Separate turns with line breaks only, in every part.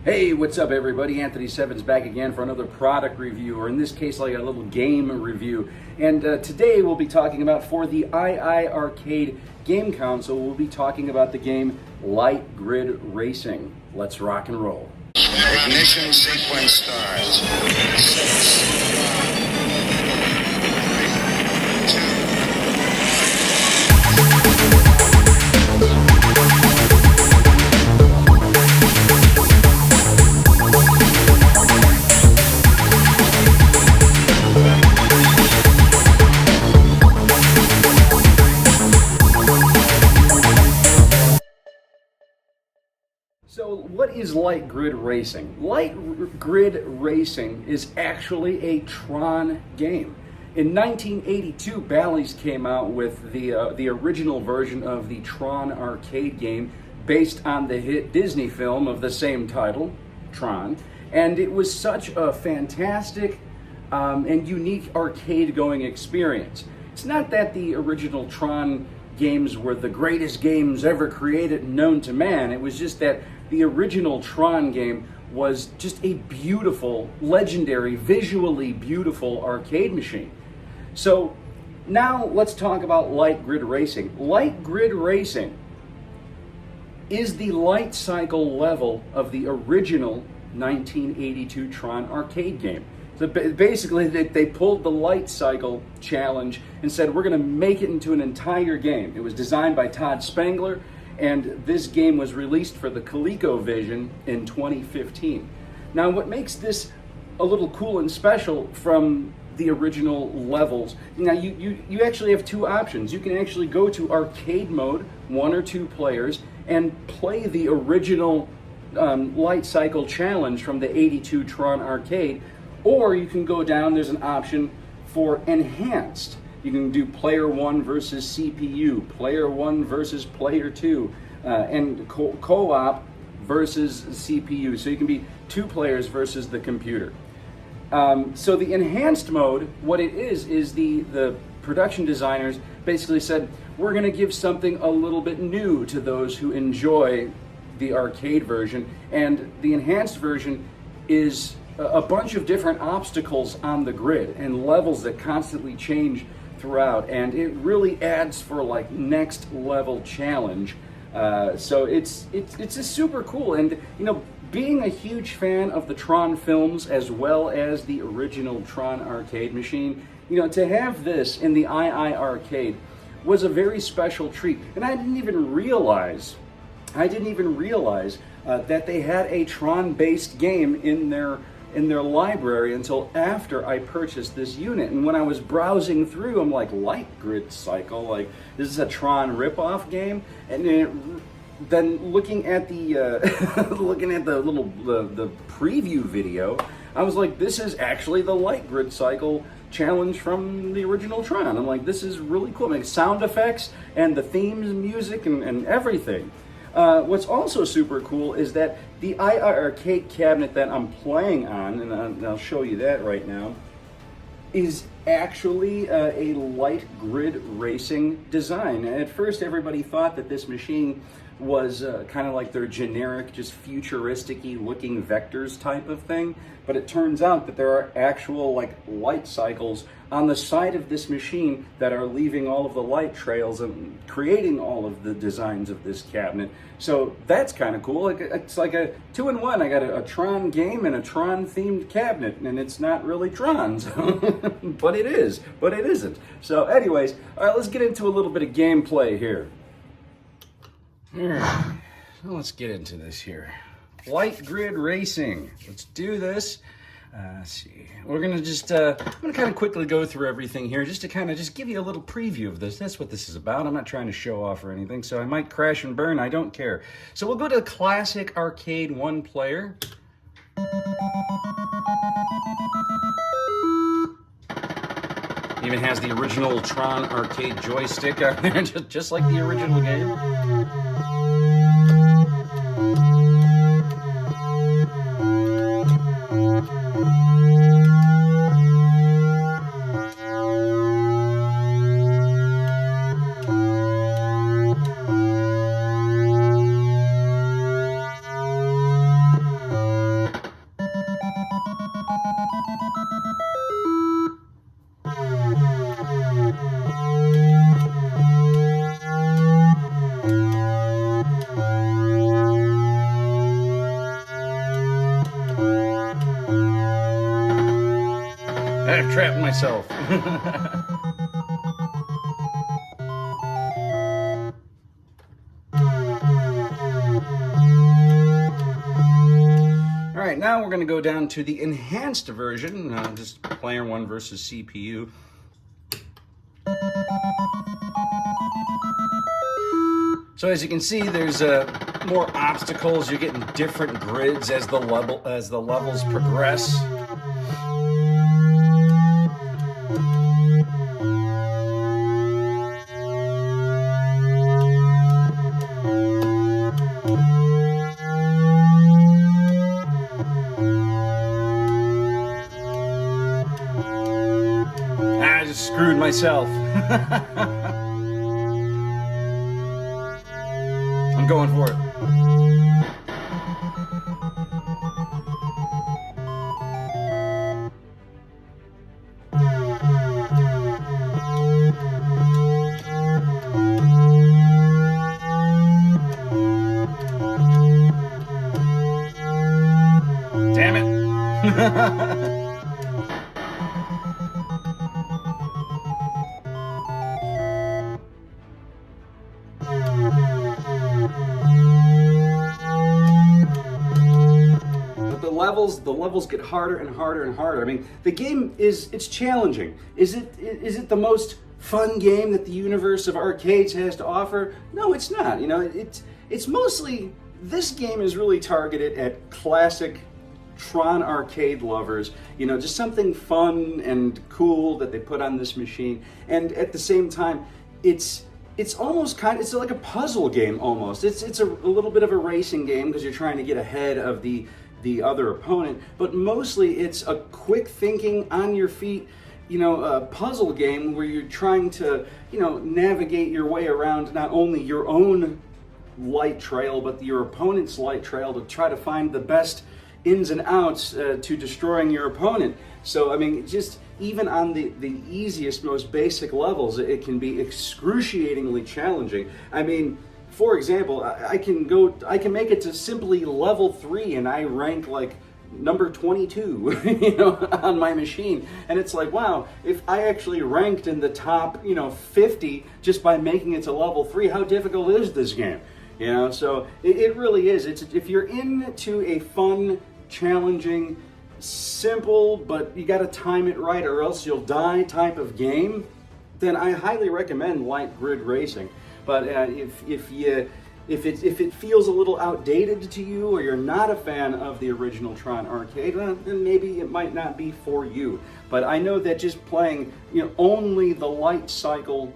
Hey, what's up everybody? Anthony Sevins back again for another product review, or in this case like a little game review. And today we'll be talking about, for the iiRcade game console, we'll be talking about the game Light Grid Racing. Let's rock and roll.
Ignition sequence starts. 6,
So what is Light Grid Racing? Light Grid Racing is actually a Tron game. In 1982, Bally's came out with the original version of the Tron arcade game based on the hit Disney film of the same title, Tron. And it was such a fantastic and unique arcade-going experience. It's not that the original Tron games were the greatest games ever created and known to man. It was just that the original Tron game was just a beautiful, legendary, visually beautiful arcade machine. So now let's talk about Light Grid Racing. Light Grid Racing is the light cycle level of the original 1982 Tron arcade game. So basically, they pulled the light cycle challenge and said, we're going to make it into an entire game. It was designed by Todd Spangler, and this game was released for the ColecoVision in 2015. Now, what makes this a little cool and special from the original levels, now you actually have two options. You can actually go to arcade mode, 1 or 2 players, and play the original light cycle challenge from the 82 Tron arcade, or you can go down, there's an option for enhanced. You can do player 1 versus CPU, player 1 versus player 2, and co-op versus CPU. So you can be 2 players versus the computer. So the enhanced mode, what it is the production designers basically said, we're going to give something a little bit new to those who enjoy the arcade version. And the enhanced version is a bunch of different obstacles on the grid and levels that constantly change throughout, and it really adds for like next level challenge. So it's just super cool. And you know, being a huge fan of the Tron films as well as the original Tron arcade machine, you know, to have this in the iiRcade was a very special treat. And I didn't even realize that they had a Tron-based game in their library until after I purchased this unit. And when I was browsing through, I'm like, Light Grid Cycle, like, this is a Tron ripoff game? And then looking at the the preview video, I was like, this is actually the Light Grid Cycle challenge from the original Tron. I'm like, this is really cool. Like, sound effects and the themes and music and everything. What's also super cool is that the iiRcade cabinet that I'm playing on, and I'll show you that right now, is actually a Light Grid Racing design. And at first everybody thought that this machine was kind of like their generic, just futuristic-y looking vectors type of thing, but it turns out that there are actual like light cycles on the side of this machine that are leaving all of the light trails and creating all of the designs of this cabinet. So that's kind of cool. Like, it's like a 2-in-1. I got a Tron game and a Tron themed cabinet, and it's not really Tron's, but it is, but it isn't. So anyways, all right, let's get into a little bit of gameplay here. Let's get into this here. Light Grid Racing. Let's do this. Let's see. We're gonna just I'm gonna kind of quickly go through everything here, just to kind of just give you a little preview of this. That's what this is about. I'm not trying to show off or anything, so I might crash and burn. I don't care. So we'll go to classic arcade 1 player. Even has the original Tron arcade joystick on there, just like the original game. I've trapped myself. All right, now we're going to go down to the enhanced version, just player one versus CPU. So as you can see, there's more obstacles. You're getting different grids as the levels progress. I just screwed myself. I'm going for it. Damn it. The levels get harder and harder and harder. I mean, the game it's challenging. Is it the most fun game that the universe of arcades has to offer? No, it's not. You know, it's mostly, this game is really targeted at classic Tron arcade lovers. You know, just something fun and cool that they put on this machine. And at the same time, it's almost it's like a puzzle game almost. It's a little bit of a racing game because you're trying to get ahead of the other opponent, but mostly it's a quick thinking, on your feet, you know, puzzle game where you're trying to, you know, navigate your way around not only your own light trail but your opponent's light trail to try to find the best ins and outs to destroying your opponent. So I mean, just even on the easiest, most basic levels, it can be excruciatingly challenging. I mean, for example, I can make it to simply level 3 and I rank like number 22, you know, on my machine. And it's like, wow, if I actually ranked in the top, you know, 50 just by making it to level 3, how difficult is this game? You know, so it really is. If you're into a fun, challenging, simple, but you got to time it right or else you'll die type of game, then I highly recommend Light Grid Racing. But if it feels a little outdated to you, or you're not a fan of the original Tron arcade, then maybe it might not be for you. But I know that just playing, you know, only the light cycle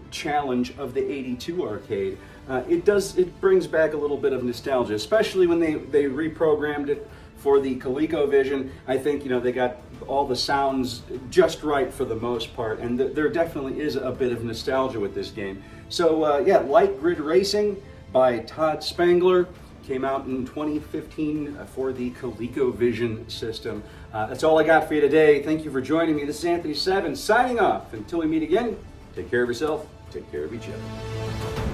challenge of the '82 arcade, it brings back a little bit of nostalgia, especially when they reprogrammed it for the ColecoVision. I think, you know, they got all the sounds just right for the most part, and there definitely is a bit of nostalgia with this game. So yeah, Light Grid Racing by Todd Spangler came out in 2015 for the ColecoVision system. That's all I got for you today. Thank you for joining me. This is Anthony Sevins signing off. Until we meet again, take care of yourself, take care of each other.